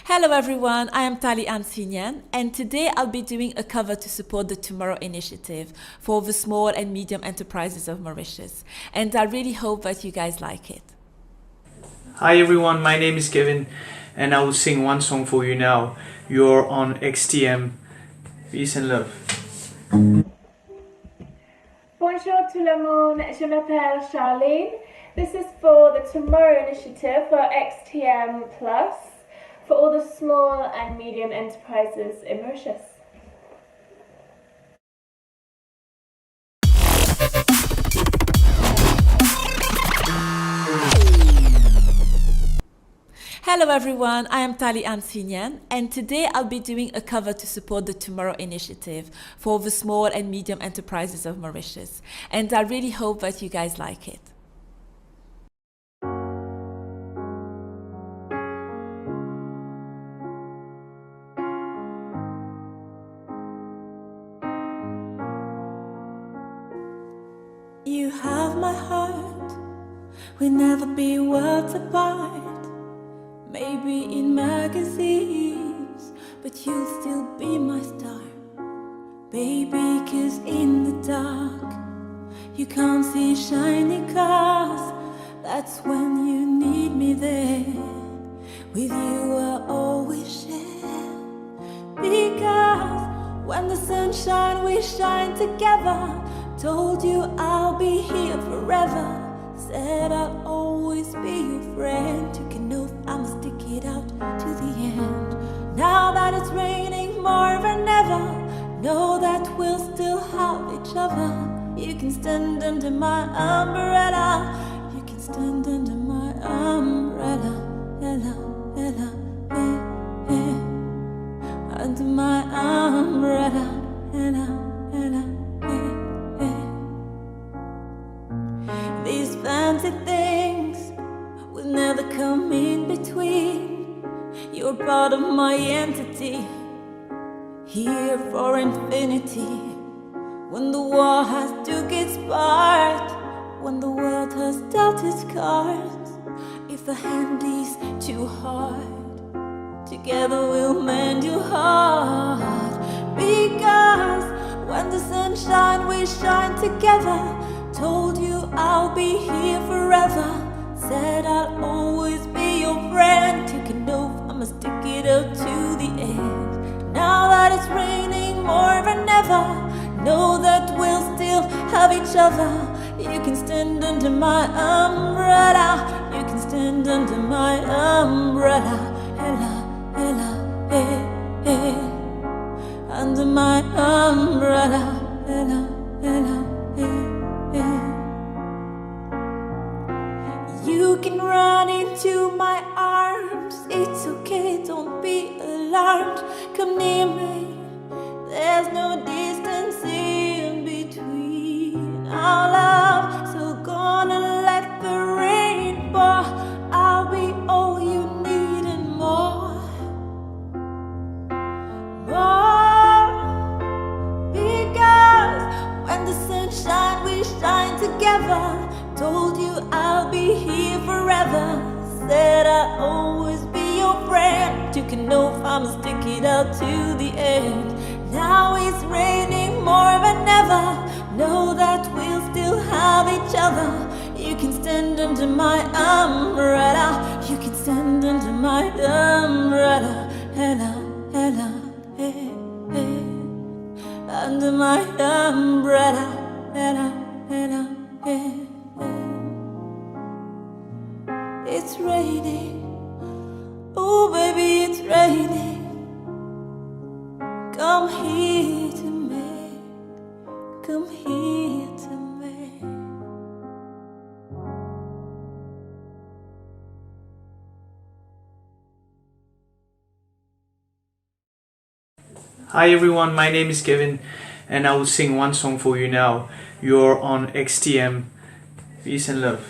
Hello everyone, I am Thallie Ann Seenyen, and today I'll be doing a cover to support the Tomaurrow initiative for the small and medium enterprises of Mauritius, and I really hope that you guys like it. Hi everyone, my name is Kevin and I will sing one song for you now. You're on XTM. Peace and love. Bonjour tout le monde, je m'appelle Charlene. This is for the Tomaurrow initiative for XTM Plus for all the small and medium enterprises in Mauritius. Hello everyone, I am Thallie Ann Seenyen, and today I'll be doing a cover to support the Tomaurrow initiative for the small and medium enterprises of Mauritius, and I really hope that you guys like it. You have my heart, we'll never be worlds apart. Maybe in magazines, but you'll still be my star. Baby, 'cause in the dark you can't see shiny cars. That's when you need me there. With you I always share. Because when the sun shines, we shine together. Told you I'll be here forever. Said I'll always be your friend. You can know I'ma stick it out to the end. Now that it's raining more than ever, know that we'll still have each other. You can stand under my umbrella. You can stand under my umbrella. Ella, ella, eh, eh. Under my umbrella. Ella, ella, eh, eh. These fancy things will never come in between. You're part of my entity, here for infinity. When the war has took its part, when the world has dealt its cards, if the hand is too hard, together we'll mend your heart. Because when the sun shines, we shine together. Told you I'll be here forever. Said I'll always be your friend. You can know I'ma stick it out to the end. Now that it's raining more than ever, know that we'll still have each other. You can stand under my umbrella. You can stand under my umbrella. Ella, ella, eh, eh. Under my umbrella. Ella, ella, eh, eh. You can run into my arms. It's okay, don't be alarmed. Come near me. There's no distance in between our love. So gonna let the rain pour. I'll be all you need and more. More. Because when the sun shines, we shine together. Told you I'll be here forever. Said I'll always be your friend. You can know I'ma stick it out to the end. Now it's raining more than ever. Know that we'll still have each other. You can stand under my umbrella. You can stand under my umbrella. Ella, ella, eh, eh. Under my umbrella. Ella, ella, eh. It's raining, oh baby, it's raining. Come here to me, come here to me. Hi everyone, my name is Kevin and I will sing one song for you now. You're on XTM. Peace and love.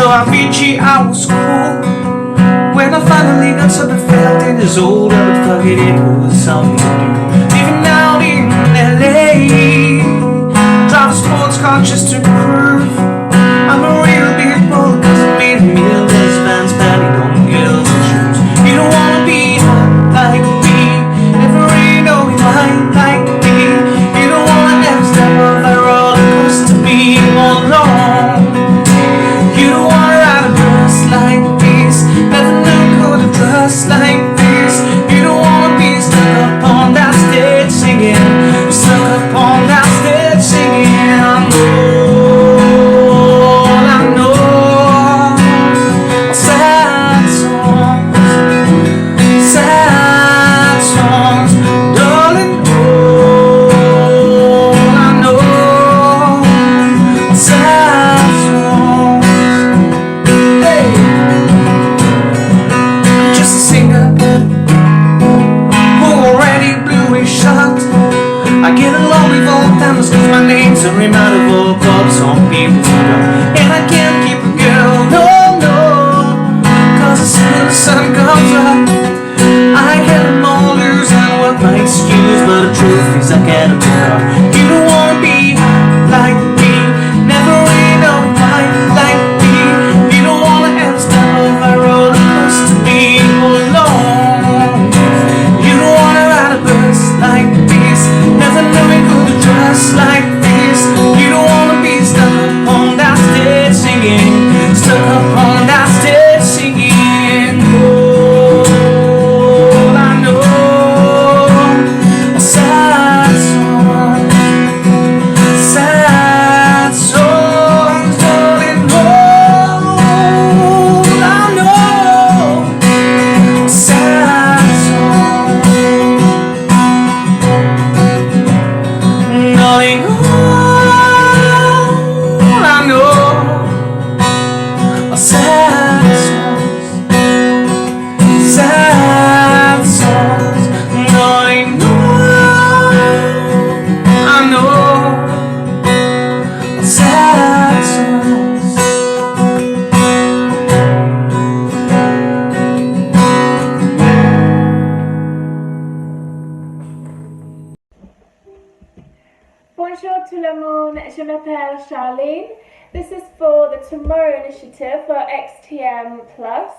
So Avicii, I was cool when I finally got to the felt it is older, but fuck it, it was something to do. Living out in LA, I drive a sports car just to prove I'm a real big boy, cause I made a million bands standing on hills and shoes. You don't wanna be like me, never really know you might like me. You don't wanna ever step on that roller coaster to be all alone. You don't wanna ride a bus like this, never know how to dress like this. You don't wanna be stuck up on that stage singing, stuck up on that stage singing. I get along with all times cause my name's a reminder of all pop song people know. And I can't keep a girl, no, no, cause as soon as the sun comes up I had them all lose and what my excuse, but the truth is I can't pick up. You don't wanna be like me, never really know like me. You don't wanna ever step on my roller coaster to be alone. You don't wanna ride a bus like this, never knowing who to trust like this. You don't wanna be stuck up on that stage singing, stuck up on that stage singing. All I know are sad songs, darling. All I know are sad songs. Darling, all I know are sad songs, sad songs. Darling, I know are sad songs. Bonjour tout le monde, je m'appelle Charlene. This is for the Tomaurrow initiative for XTM Plus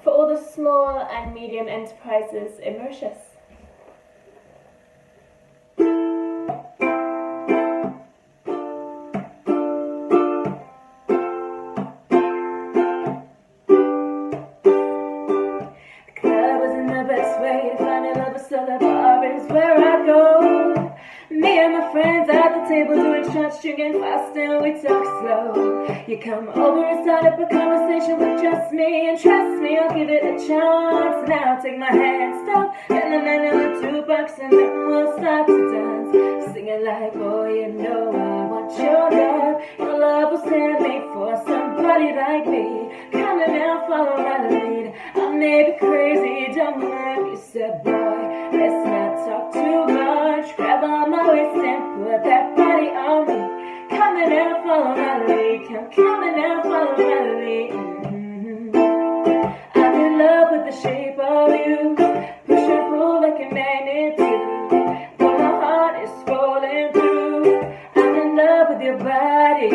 for all the small and medium enterprises in Mauritius. The club isn't the best way to find a lover, so the bar is where I go. Me and my friends at the table doing shots, drinking fast and we talk slow. You come over and start up a conversation with just me, and trust me, I'll give it a chance. Now take my hand, stop, and the man on the jukebox, and then we'll start to dance. Singing like, boy, you know I want your love. Your love was handmade for somebody like me. Come on now, follow my lead. I may be crazy, don't mind me, said boy. Let's not talk too much. Grab on my waist and put that body on me. Come on now, follow my lead. Come on now, follow my lead. I'm in love with the shape of you. Push and pull like a magnet do. But my heart is falling through. I'm in love with your body.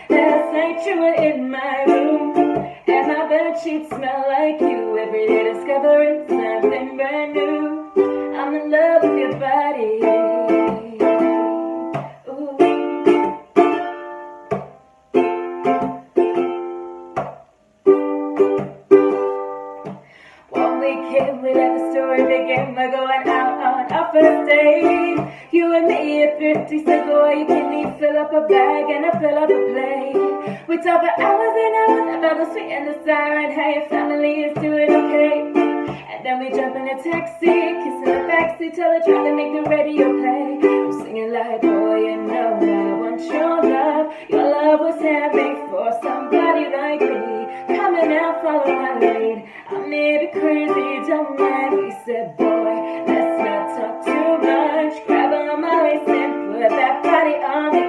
Last night you were in my room, and my bed sheets smell like you. Every day discovering something brand new. I'm in love with your body. Ooh. One weekend we let the story begin. We're going out on our first date. You and me at 50 cents, boy, you can leave, fill up a bag and I fill up a plate. We talk for hours and hours about the sweet and the sour and how your family is doing okay. And then we jump in a taxi, kissing the backseat, tell the driver to make the radio play. I'm singing like, boy, you know I want your love. Your love was handmade for somebody like me. Come on now, follow my lead. I may be crazy, don't mind me, said boy. Let's not talk too much. Grab on my waist and put that body on me.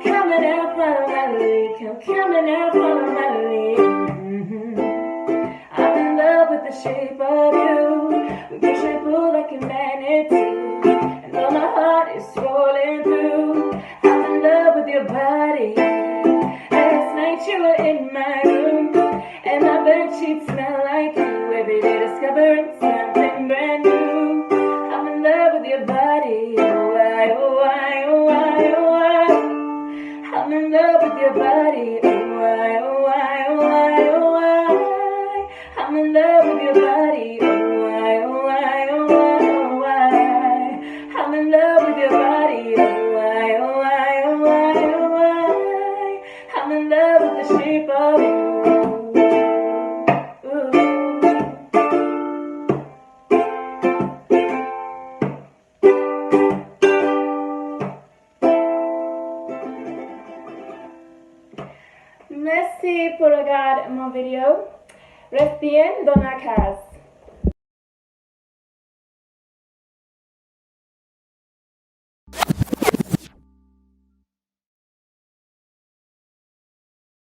Come on now, follow my lead. Come on now, follow my lead. I'm in love with the shape of you. vidéo. Reste bien dans la case.